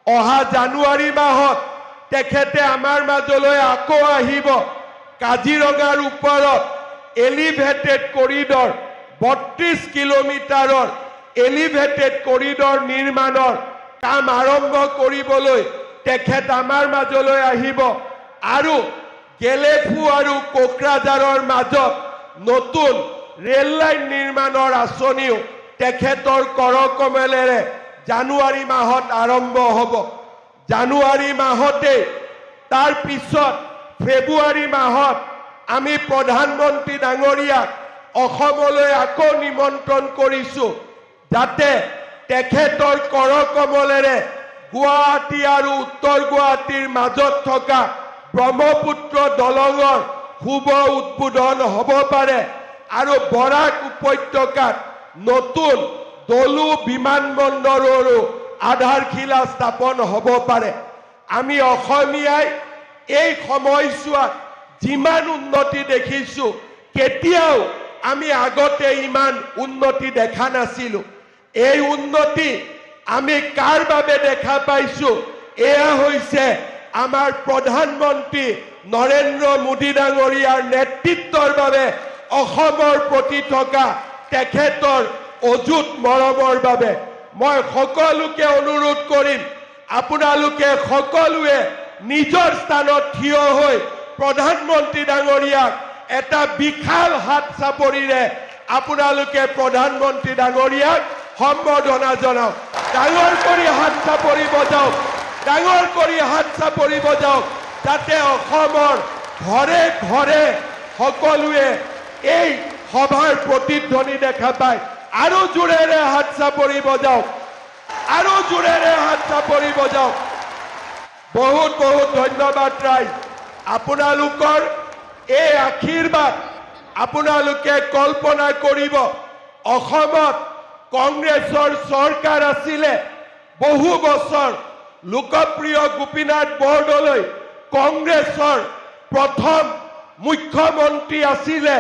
অহা জানুৱাৰী মাহত তেখেতে আমাৰ মাজলৈ আকৌ আহিব। কাজিৰঙাৰ ওপৰত এলিভেটেড কৰিডৰ ৩২ কিলোমিটাৰৰ এলিভেটেড কৰিডৰ নিৰ্মাণৰ কাম আৰম্ভ কৰিবলৈ তেখেত আমাৰ মাজলৈ আহিব আৰু গেলেফু আৰু কোকৰাঝাৰৰ মাজত নতুন ৰেল লাইন নিৰ্মাণৰ আঁচনিও তেখেতৰ কৰকমলেৰে জানুৱাৰী মাহত আৰম্ভ হ'ব। জানুৱাৰী মাহতে তাৰ পিছত ফেব্ৰুৱাৰী মাহত আমি প্ৰধানমন্ত্ৰী ডাঙৰীয়াক অসমলৈ আকৌ নিমন্ত্ৰণ কৰিছোঁ যাতে তেখেতৰ কৰকমলেৰে গুৱাহাটী আৰু উত্তৰ গুৱাহাটীৰ মাজত থকা ব্ৰহ্মপুত্ৰ দলঙৰ শুভ উদ্বোধন হ'ব পাৰে আৰু বৰাক উপত্যকাত নতুন দলু বিমানবন্দৰৰো আধাৰশিলা স্থাপন হ'ব পাৰে। আমি অসমীয়াই এই সময়ছোৱাত যিমান উন্নতি দেখিছোঁ কেতিয়াও আমি আগতে ইমান উন্নতি দেখা নাছিলোঁ। এই উন্নতি আমি কাৰ বাবে দেখা পাইছোঁ? এয়া হৈছে আমাৰ প্ৰধানমন্ত্ৰী নৰেন্দ্ৰ মোদী ডাঙৰীয়াৰ নেতৃত্বৰ বাবে অসমৰ প্ৰতি থকা তেখেতৰ অযুত মৰমৰ বাবে। মই সকলোকে অনুৰোধ কৰিম আপোনালোকে সকলোৱে নিজৰ স্থানত থিয় হৈ প্ৰধানমন্ত্ৰী ডাঙৰীয়াক এটা বিশাল হাত চাপৰিৰে আপোনালোকে প্ৰধানমন্ত্ৰী ডাঙৰীয়াক সম্বৰ্ধনা জনাওক। ডাঙৰ কৰি হাত চাপৰি বজাওক, ডাঙৰ কৰি হাত চাপৰি বজাওক যাতে অসমৰ ঘৰে ঘৰে সকলোৱে এই সভাৰ প্ৰতিধ্বনি দেখা পায়। আৰু জোৰেৰে হাত চাপৰি বজাওক, আৰু জোৰেৰে হাত চাপৰি বজাওক। বহুত বহুত ধন্যবাদ ৰাইজ। আপোনালোকৰ এই আশীৰ্বাদ আপোনালোকে কল্পনা কৰিব অসমত কংগ্ৰেছৰ চৰকাৰ আছিলে বহু বছৰ। লোকপ্ৰিয় গোপীনাথ বৰদলৈ কংগ্ৰেছৰ প্ৰথম মুখ্যমন্ত্ৰী আছিলে,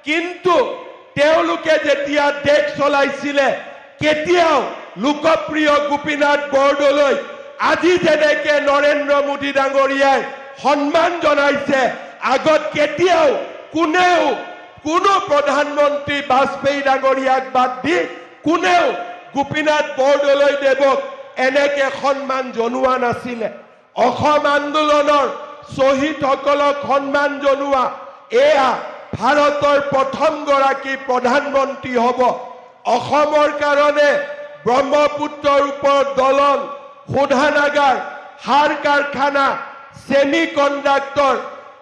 কিন্তু তেওঁলোকে যেতিয়া দেশ চলাইছিলে কেতিয়াও লোকপ্ৰিয় গোপীনাথ বৰদলৈ আজি যেনেকে নৰেন্দ্ৰ মোদী ডাঙৰীয়াই সন্মান জনাইছে আগত কেতিয়াও কোনেও কোনো প্ৰধানমন্ত্ৰী বাজপেয়ী ডাঙৰীয়াক বাদ দি কোনেও গোপীনাথ বৰদলৈ দেৱক এনেকে সন্মান জনোৱা নাছিলে। অসম আন্দোলনৰ শ্বহীদসকলক সন্মান জনোৱা এয়া ভাৰতৰ প্ৰথমগৰাকী প্ৰধানমন্ত্ৰী হ'ব। অসমৰ কাৰণে ব্ৰহ্মপুত্ৰৰ ওপৰত দলং, শোধনাগাৰ, সাৰ কাৰখানা, ছেমি কণ্ডাক্টৰ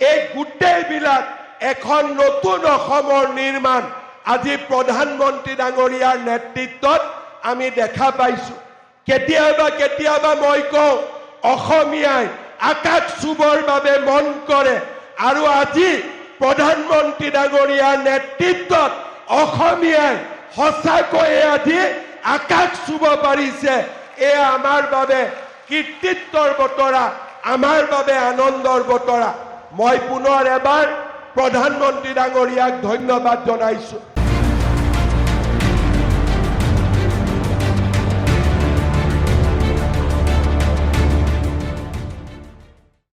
এই গোটেইবিলাক এখন নতুন অসমৰ নিৰ্মাণ আজি প্ৰধানমন্ত্ৰী ডাঙৰীয়াৰ নেতৃত্বত আমি দেখা পাইছোঁ। কেতিয়াবা কেতিয়াবা মই কওঁ অসমীয়াই আকাশ চুবৰ বাবে মন কৰে আৰু আজি প্ৰধানমন্ত্ৰী ডাঙৰীয়াৰ নেতৃত্বত অসমীয়াই সঁচাকৈয়ে আজি আকাশ চুব পাৰিছে। এয়া আমাৰ বাবে কৃতিত্বৰ বতৰা, আমাৰ বাবে আনন্দৰ বতৰা। মই পুনৰ এবাৰ প্ৰধানমন্ত্ৰী ডাঙৰীয়াক ধন্যবাদ জনাইছোঁ।